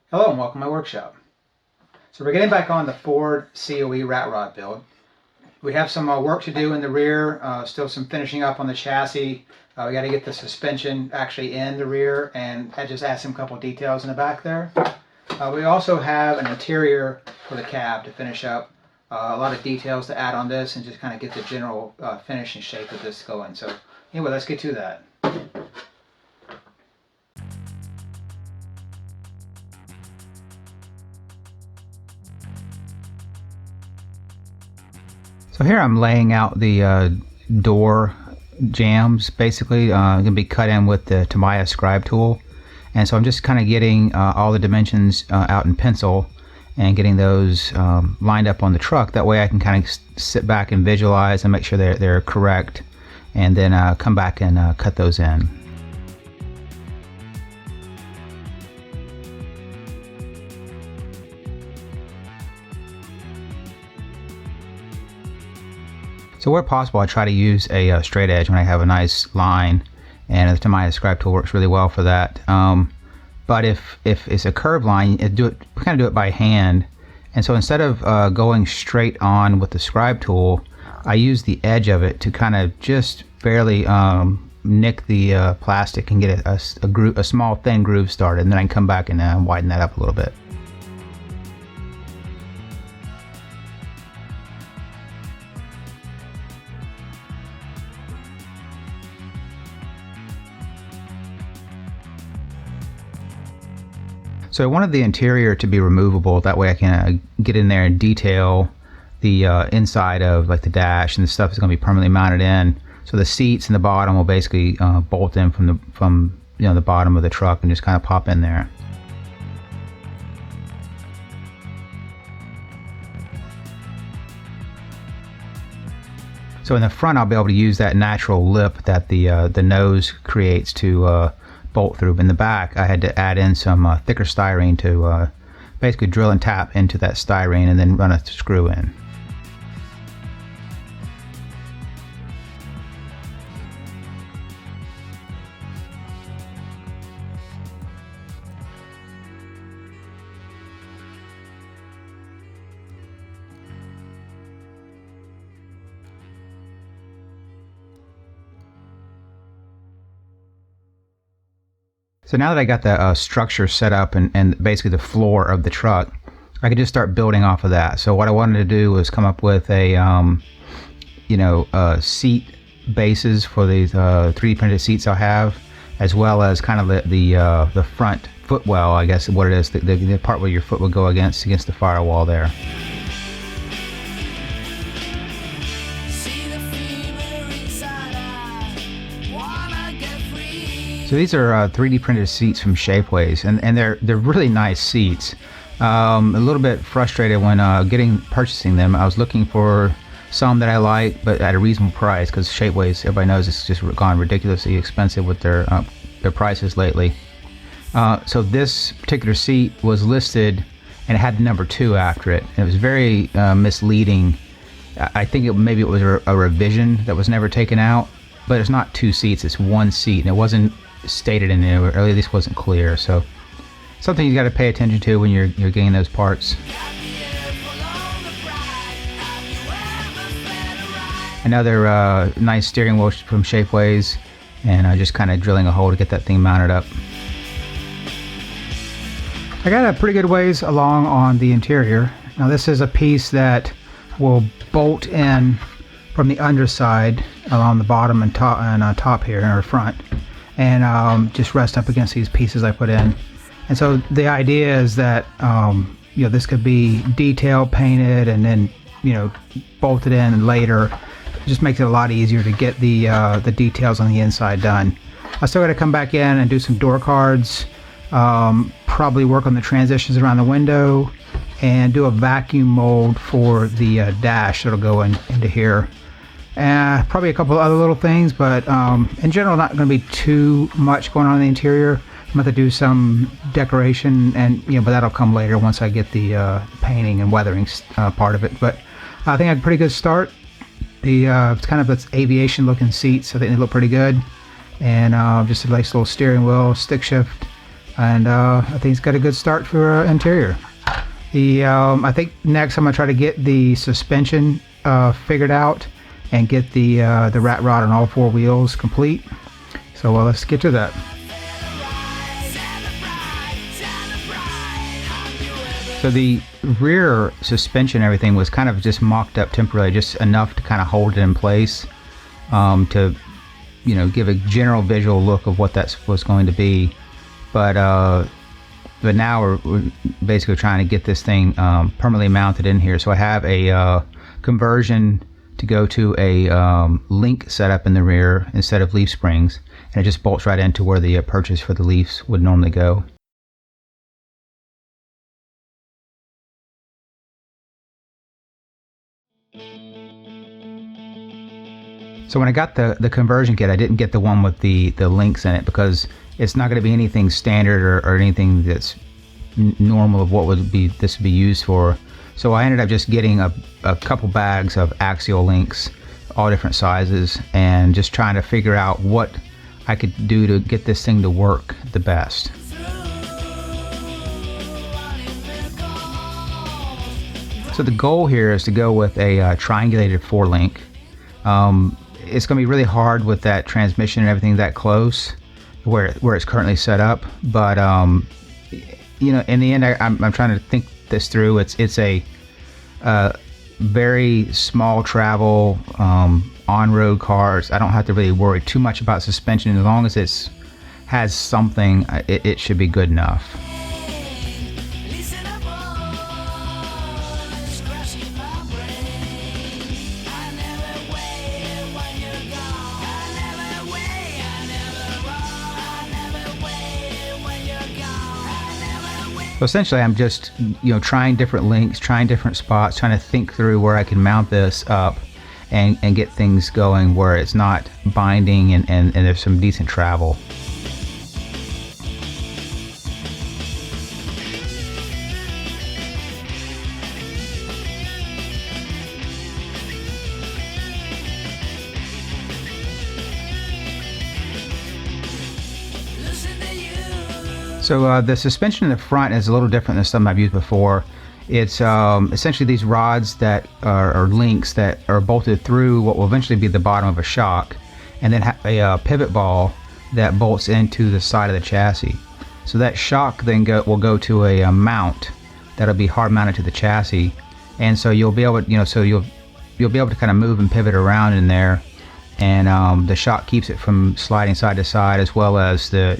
Hello and welcome to my workshop. So we're getting back on the Ford COE Ratrod build. We have some work to do in the rear, still some finishing up on the chassis. We got to get the suspension actually in the rear, and I just add some couple details in the back there. We also have an interior for the cab to finish up. A lot of details to add on this and just kind of get the general finish and shape of this going. So anyway, let's get to that. So here I'm laying out the door jambs, basically going to be cut in with the TeknoAxe scribe tool. And so I'm just kind of getting all the dimensions out in pencil and getting those lined up on the truck. That way I can kind of sit back and visualize and make sure they're correct, and then come back and cut those in. So where possible, I try to use a straight edge when I have a nice line, and the TeknoAxe scribe tool works really well for that. But if it's a curved line, we kind of do it by hand. And so instead of going straight on with the scribe tool, I use the edge of it to kind of just barely nick the plastic and get a small thin groove started, and then I can come back and widen that up a little bit. So I wanted the interior to be removable, that way I can get in there and detail the inside of like the dash, and the stuff is going to be permanently mounted in. So the seats and the bottom will basically bolt in from the bottom of the truck and just kind of pop in there. So in the front, I'll be able to use that natural lip that the nose creates to bolt through. In the back, I had to add in some thicker styrene to basically drill and tap into that styrene and then run a screw in. So now that I got the structure set up and basically the floor of the truck, I could just start building off of that. So what I wanted to do was come up with a seat bases for these 3D printed seats I'll have, as well as kind of the front footwell, I guess what it is, the part where your foot would go against the firewall there. So these are 3D printed seats from Shapeways, and they're really nice seats. A little bit frustrated when purchasing them. I was looking for some that I like, but at a reasonable price, because Shapeways, everybody knows, it's just gone ridiculously expensive with their prices lately. So this particular seat was listed, and it had the number 2 after it. And it was very misleading. I think maybe it was a revision that was never taken out, but it's not 2 seats, it's 1 seat, and it wasn't stated in there, or at least wasn't clear. So something you got to pay attention to when you're getting those parts. Another nice steering wheel from Shapeways, and just kind of drilling a hole to get that thing mounted up. I got a pretty good ways along on the interior. Now this is a piece that will bolt in from the underside along the bottom and top here, or front, and just rest up against these pieces I put in. And so the idea is that this could be detail painted and then bolted in later. It just makes it a lot easier to get the details on the inside done. I still got to come back in and do some door cards, probably work on the transitions around the window, and do a vacuum mold for the dash that'll go into here. Probably a couple other little things, but in general not going to be too much going on in the interior. I'm going to do some decoration, and but that'll come later once I get the painting and weathering part of it. But I think I had a pretty good start. It's kind of this aviation looking seats, so they look pretty good, and just a nice little steering wheel, stick shift, and I think it's got a good start for interior. I think next I'm gonna try to get the suspension figured out and get the Ratrod on all 4 wheels complete. So let's get to that. So the rear suspension, everything was kind of just mocked up temporarily, just enough to kind of hold it in place, to give a general visual look of what that was going to be. But now we're basically trying to get this thing permanently mounted in here. So I have a conversion to go to a link setup in the rear instead of leaf springs, and it just bolts right into where the purchase for the leaves would normally go. So when I got the conversion kit, I didn't get the one with the links in it because it's not going to be anything standard or anything that's normal of what this would be used for. So I ended up just getting a couple bags of axial links, all different sizes, and just trying to figure out what I could do to get this thing to work the best. So the goal here is to go with a triangulated 4-link. It's going to be really hard with that transmission and everything that close where it's currently set up, but in the end I'm trying to think this through. It's a very small travel on-road cars. I don't have to really worry too much about suspension. As long as it has something, it should be good enough. So essentially I'm just trying different links, trying different spots, trying to think through where I can mount this up and get things going where it's not binding and there's some decent travel. So the suspension in the front is a little different than some I've used before. It's essentially these rods that are links that are bolted through what will eventually be the bottom of a shock, and then have a pivot ball that bolts into the side of the chassis. So that shock then will go to a mount that'll be hard mounted to the chassis, and so you'll be able to, you'll be able to kind of move and pivot around in there. And the shock keeps it from sliding side to side, as well as the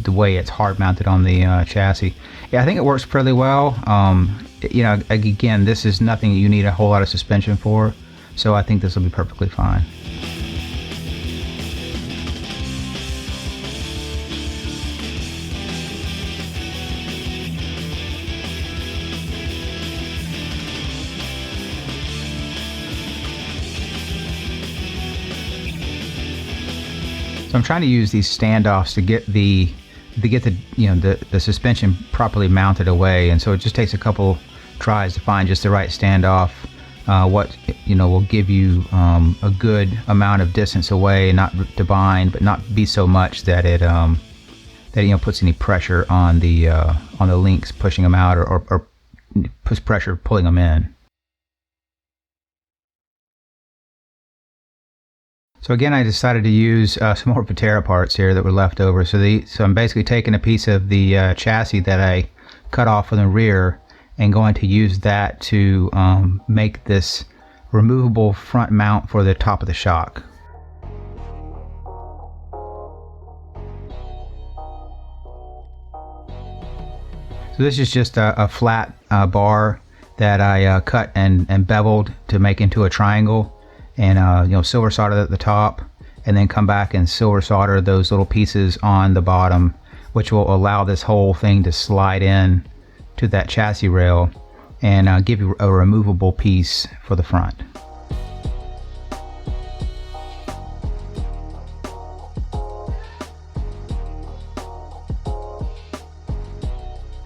way it's hard mounted on the chassis. Yeah, I think it works fairly well. Again, this is nothing you need a whole lot of suspension for, so I think this will be perfectly fine. So I'm trying to use these standoffs to get the suspension properly mounted away, and so it just takes a couple tries to find just the right standoff, what will give you a good amount of distance away, not to bind, but not be so much that it puts any pressure on the links, pushing them out, or puts pressure pulling them in. So again, I decided to use some more Patera parts here that were left over. So I'm basically taking a piece of the chassis that I cut off from the rear and going to use that to make this removable front mount for the top of the shock. So this is just a flat bar that I cut and beveled to make into a triangle. And silver solder at the top, and then come back and silver solder those little pieces on the bottom, which will allow this whole thing to slide in to that chassis rail and give you a removable piece for the front.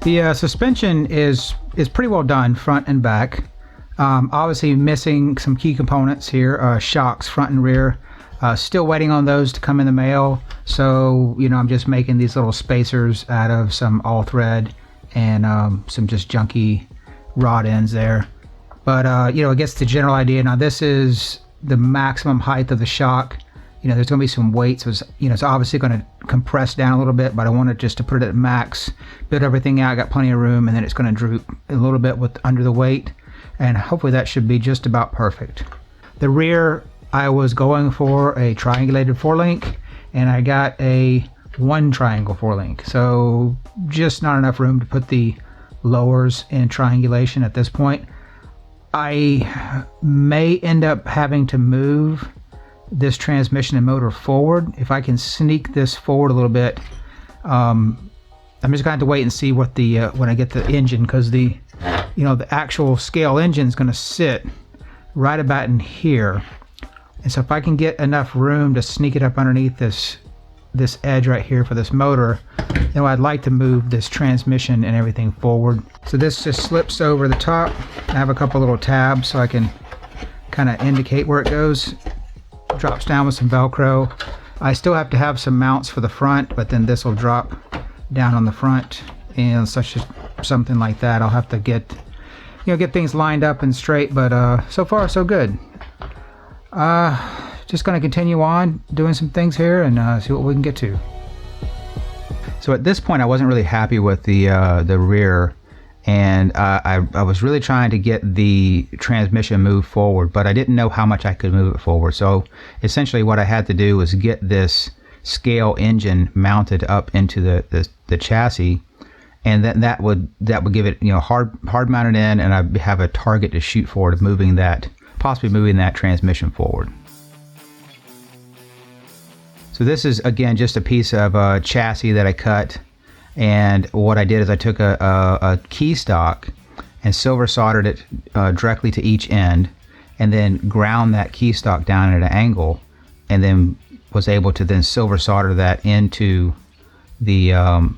The suspension is pretty well done front and back. Obviously missing some key components here, shocks front and rear. Still waiting on those to come in the mail. So, you know, I'm just making these little spacers out of some all thread and some just junky rod ends there. But, you know, it gets the general idea. Now, this is the maximum height of the shock. You know, there's going to be some weight, so it's, you know, it's obviously going to compress down a little bit, but I wanted just to put it at max, build everything out, got plenty of room, and then it's going to droop a little bit with under the weight, and hopefully that should be just about perfect. The rear, I was going for a triangulated 4-link, and I got a 1 triangle 4-link, so just not enough room to put the lowers in triangulation at this point. I may end up having to move this transmission and motor forward. If I can sneak this forward a little bit, I'm just gonna have to wait and see what the when I get the engine, because the, you know, the actual scale engine is going to sit right about in here, and so if I can get enough room to sneak it up underneath this edge right here for this motor, then I'd like to move this transmission and everything forward. So this just slips over the top. I have a couple little tabs so I can kind of indicate where it goes. Drops down with some Velcro. I still have to have some mounts for the front, but then this will drop down on the front, and something like that. I'll have to get things lined up and straight, but so far so good. Just going to continue on doing some things here and see what we can get to. So at this point I wasn't really happy with the rear, and I was really trying to get the transmission moved forward, but I didn't know how much I could move it forward. So essentially what I had to do was get this scale engine mounted up into the chassis, and then that would give it, you know, hard mounted in, and I'd have a target to shoot for, of possibly moving that transmission forward. So this is, again, just a piece of chassis that I cut, and what I did is I took a key stock and silver soldered it directly to each end, and then ground that key stock down at an angle, and then was able to then silver solder that into the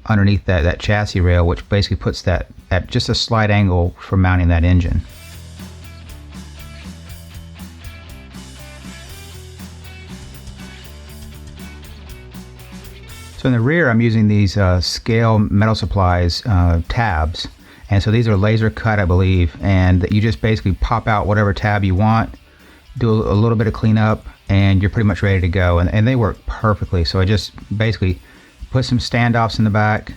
underneath that chassis rail, which basically puts that at just a slight angle for mounting that engine. So in the rear, I'm using these scale metal supplies tabs, and so these are laser cut, I believe, and you just basically pop out whatever tab you want, do a little bit of cleanup, and you're pretty much ready to go, and they work perfectly. So I just basically put some standoffs in the back,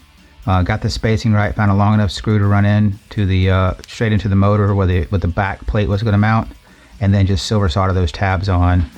got the spacing right, found a long enough screw to run in to the straight into the motor where the back plate was going to mount, and then just silver solder those tabs on.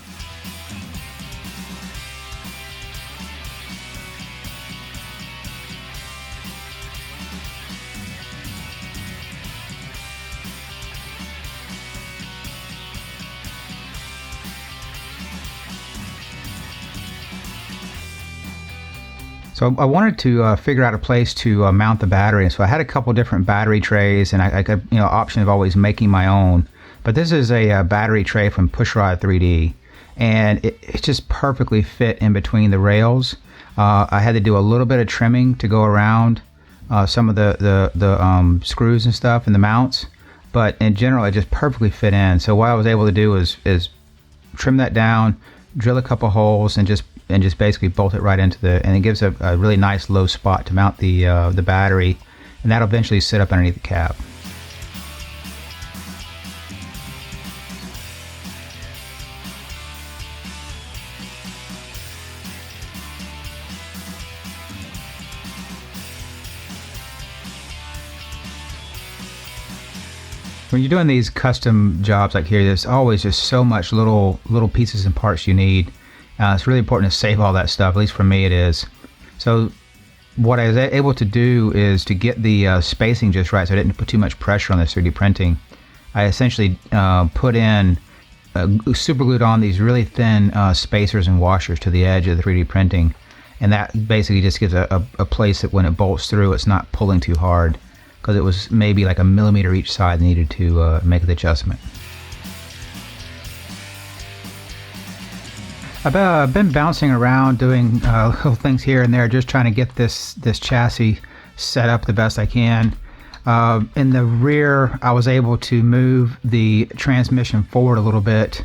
So I wanted to figure out a place to mount the battery, and so I had a couple different battery trays, and I got, you know, option of always making my own. But this is a battery tray from Pushrod 3D, and it just perfectly fit in between the rails. I had to do a little bit of trimming to go around some of the screws and stuff and the mounts, but in general it just perfectly fit in. So what I was able to do is trim that down, drill a couple holes, and just basically bolt it right into and it gives a really nice low spot to mount the battery, and that'll eventually sit up underneath the cab. When you're doing these custom jobs like here, there's always just so much little pieces and parts you need. It's really important to save all that stuff, at least for me it is. So what I was able to do is to get the spacing just right, so I didn't put too much pressure on this 3D printing. I essentially put in, super glued on these really thin spacers and washers to the edge of the 3D printing, and that basically just gives a place that when it bolts through, it's not pulling too hard, because it was maybe like a millimeter each side needed to make the adjustment. I've been bouncing around doing little things here and there, just trying to get this chassis set up the best I can. In the rear, I was able to move the transmission forward a little bit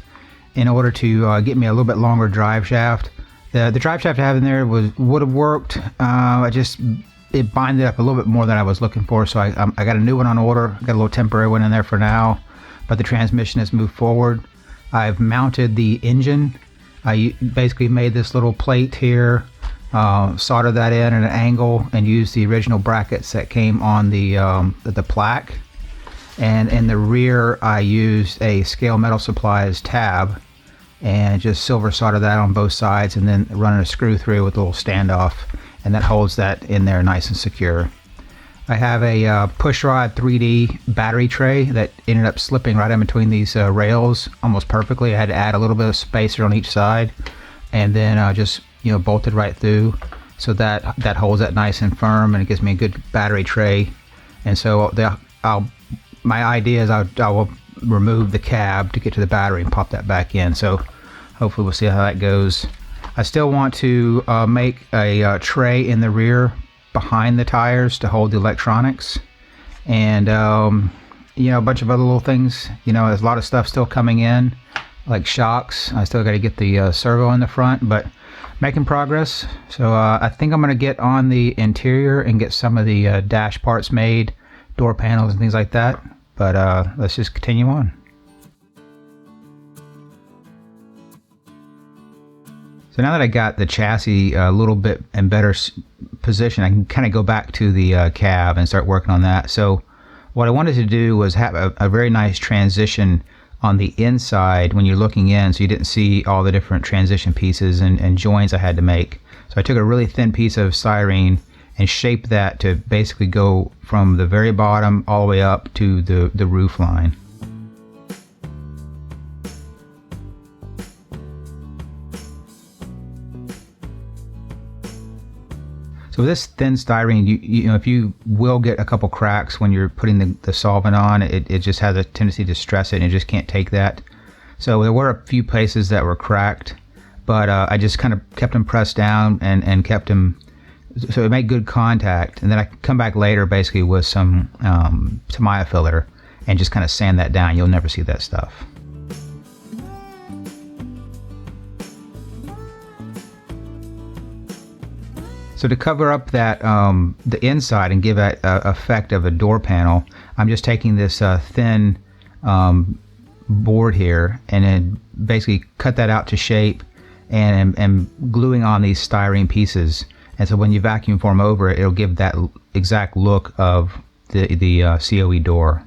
in order to get me a little bit longer drive shaft The drive shaft I have in there would have worked. It binded up a little bit more than I was looking for, so I got a new one on order. Got a little temporary one in there for now, but the transmission has moved forward. I've mounted the engine. I basically made this little plate here, soldered that in at an angle, and used the original brackets that came on the plaque. And in the rear, I used a Scale Metal Supplies tab and just silver soldered that on both sides, and then running a screw through with a little standoff, and that holds that in there nice and secure. I have a pushrod 3D battery tray that ended up slipping right in between these rails almost perfectly. I had to add a little bit of spacer on each side, and then just bolted right through, so that holds that nice and firm, and it gives me a good battery tray. And so my idea is I will remove the cab to get to the battery and pop that back in. So hopefully we'll see how that goes. I still want to make a tray in the rear behind the tires to hold the electronics, and a bunch of other little things. There's a lot of stuff still coming in, like shocks. I still got to get the servo in the front, but making progress. So I think I'm going to get on the interior and get some of the dash parts made, door panels and things like that. But let's just continue on. So now that I got the chassis a little bit in better position, I can kind of go back to the cab and start working on that. So what I wanted to do was have a very nice transition on the inside when you're looking in, so you didn't see all the different transition pieces and joints I had to make. So I took a really thin piece of styrene and shaped that to basically go from the very bottom all the way up to the roof line. So with this thin styrene, if you will get a couple cracks when you're putting the solvent on, it just has a tendency to stress it, and it just can't take that. So there were a few places that were cracked, but I just kind of kept them pressed down and kept them so it made good contact. And then I come back later basically with some Tamiya filler and just kind of sand that down. You'll never see that stuff. So to cover up that the inside and give that effect of a door panel, I'm just taking this thin board here and then basically cut that out to shape and gluing on these styrene pieces. And so when you vacuum form over it, it'll give that exact look of the COE door.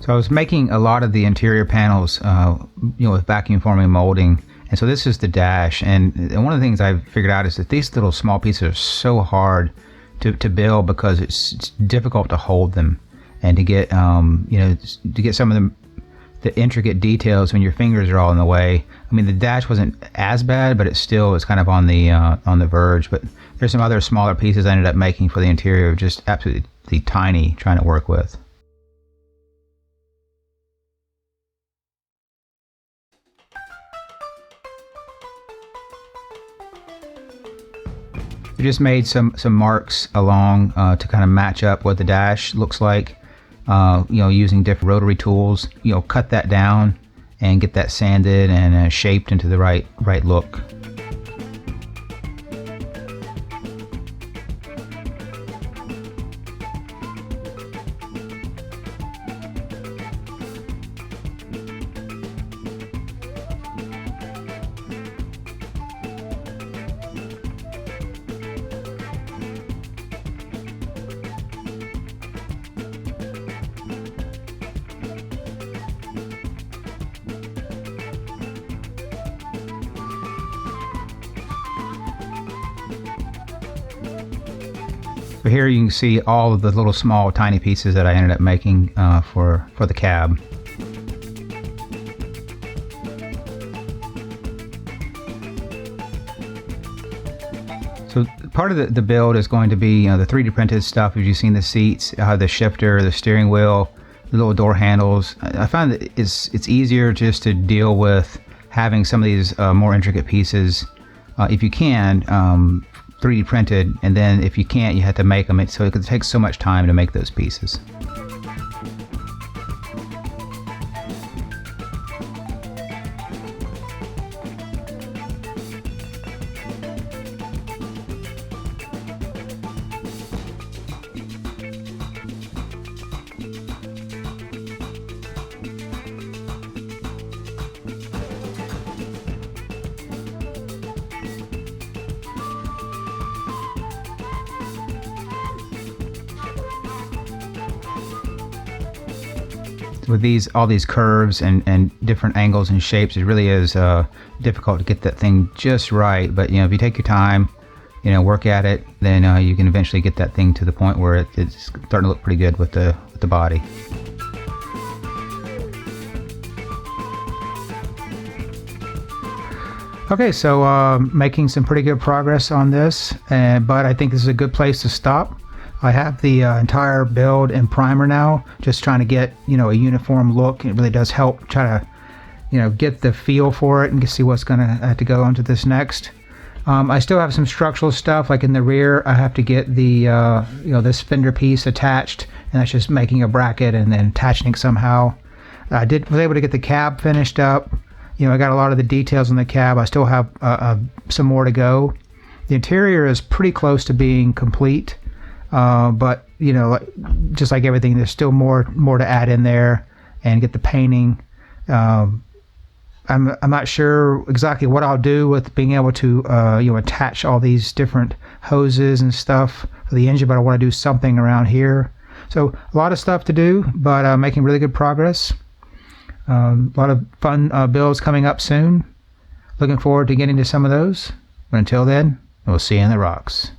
So I was making a lot of the interior panels, with vacuum forming molding, and so this is the dash. And one of the things I've figured out is that these little small pieces are so hard to build because it's difficult to hold them and to get to get some of the intricate details when your fingers are all in the way. I mean, the dash wasn't as bad, but it still was kind of on the verge. But there's some other smaller pieces I ended up making for the interior, just absolutely tiny, trying to work with. I just made some marks along to kind of match up what the dash looks like, using different rotary tools. Cut that down and get that sanded and shaped into the right look. So here you can see all of the little small tiny pieces that I ended up making for the cab. So part of the build is going to be, the 3D printed stuff. As you've seen, the seats, the shifter, the steering wheel, the little door handles. I find that it's easier just to deal with having some of these more intricate pieces, if you can, 3D printed, and then if you can't, you have to make them. So it takes so much time to make those pieces. With all these curves and different angles and shapes, it really is difficult to get that thing just right. But if you take your time, work at it, then you can eventually get that thing to the point where it's starting to look pretty good with the body. Okay, so making some pretty good progress on this, but I think this is a good place to stop. I have the entire build in primer now, just trying to get a uniform look. It really does help try to get the feel for it and see what's going to have to go onto this next. I still have some structural stuff, like in the rear. I have to get the this fender piece attached, and that's just making a bracket and then attaching it somehow. I was able to get the cab finished up. I got a lot of the details on the cab. I still have some more to go. The interior is pretty close to being complete. But just like everything, there's still more to add in there and get the painting. I'm not sure exactly what I'll do with being able to attach all these different hoses and stuff for the engine, but I want to do something around here. So a lot of stuff to do, but making really good progress. A lot of fun builds coming up soon. Looking forward to getting to some of those. But until then, we'll see you in the rocks.